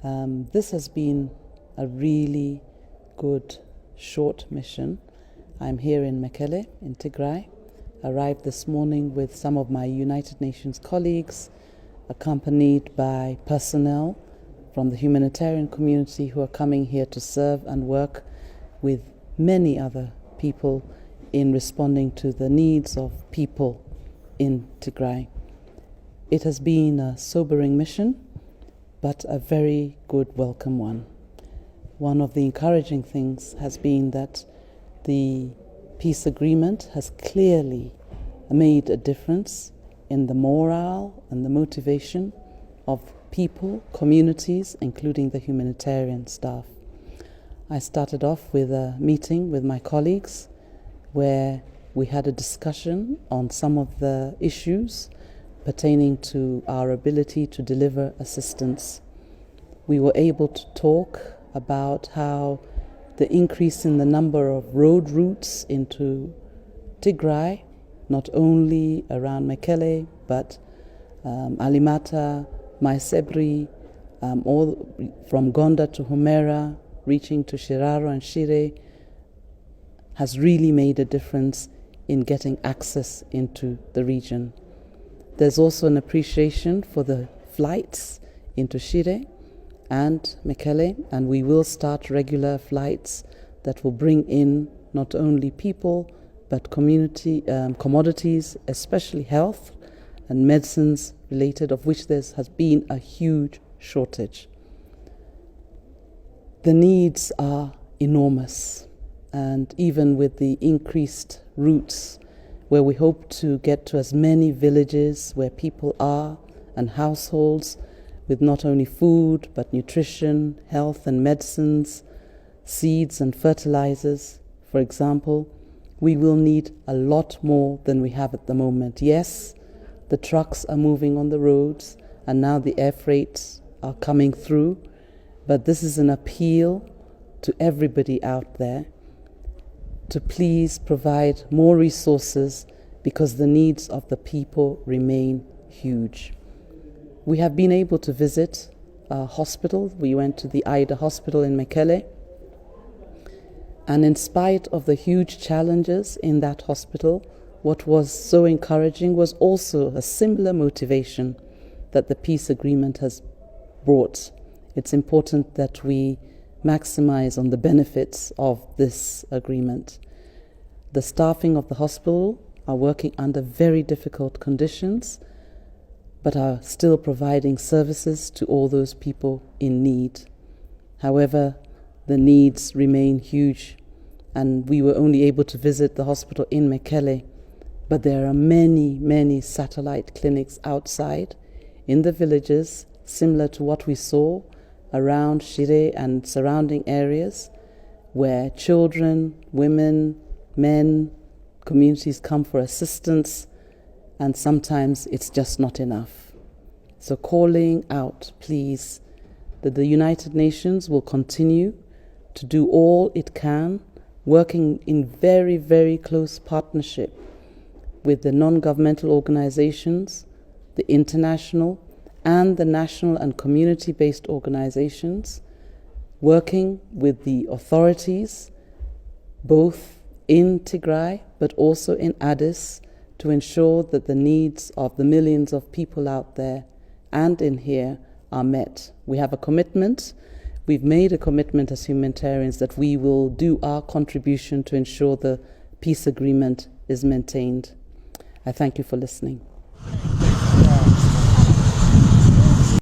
This has been a really good short mission. I'm here in Mekelle, in Tigray. Arrived this morning with some of my United Nations colleagues, accompanied by personnel from the humanitarian community who are coming here to serve and work with many other people in responding to the needs of people in Tigray. It has been a sobering mission, but a very good welcome one. One of the encouraging things has been that the peace agreement has clearly made a difference in the morale and the motivation of people, communities, including the humanitarian staff. I started off with a meeting with my colleagues where we had a discussion on some of the issues pertaining to our ability to deliver assistance. We were able to talk about how the increase in the number of road routes into Tigray, not only around Mekelle, but Alimata, Maisebri, all from Gonda to Humera, reaching to Shiraro and Shire, has really made a difference in getting access into the region. There's also an appreciation for the flights into Shire and Mekelle, and we will start regular flights that will bring in not only people but commodities, especially health and medicines related, of which there has been a huge shortage. The needs are enormous, and even with the increased routes where we hope to get to as many villages where people are and households with not only food but nutrition, health and medicines, seeds and fertilizers, for example, we will need a lot more than we have at the moment. Yes, the trucks are moving on the roads and now the air freights are coming through, but this is an appeal to everybody out there to please provide more resources because the needs of the people remain huge. We have been able to visit a hospital. We went to the Aida hospital in Mekelle, and in spite of the huge challenges in that hospital, what was so encouraging was also a similar motivation that the peace agreement has brought. It's important that we maximize on the benefits of this agreement. The staffing of the hospital are working under very difficult conditions, but are still providing services to all those people in need. However, the needs remain huge, and we were only able to visit the hospital in Mekelle, but there are many, many satellite clinics outside in the villages, similar to what we saw around Shire and surrounding areas, where children, women, men, communities come for assistance, and sometimes it's just not enough. So calling out, please, that the United Nations will continue to do all it can, working in very, very close partnership with the non-governmental organizations, the international and the national and community-based organizations, working with the authorities, both in Tigray but also in Addis, to ensure that the needs of the millions of people out there and in here are met. We have a commitment. We've made a commitment as humanitarians that we will do our contribution to ensure the peace agreement is maintained. I thank you for listening.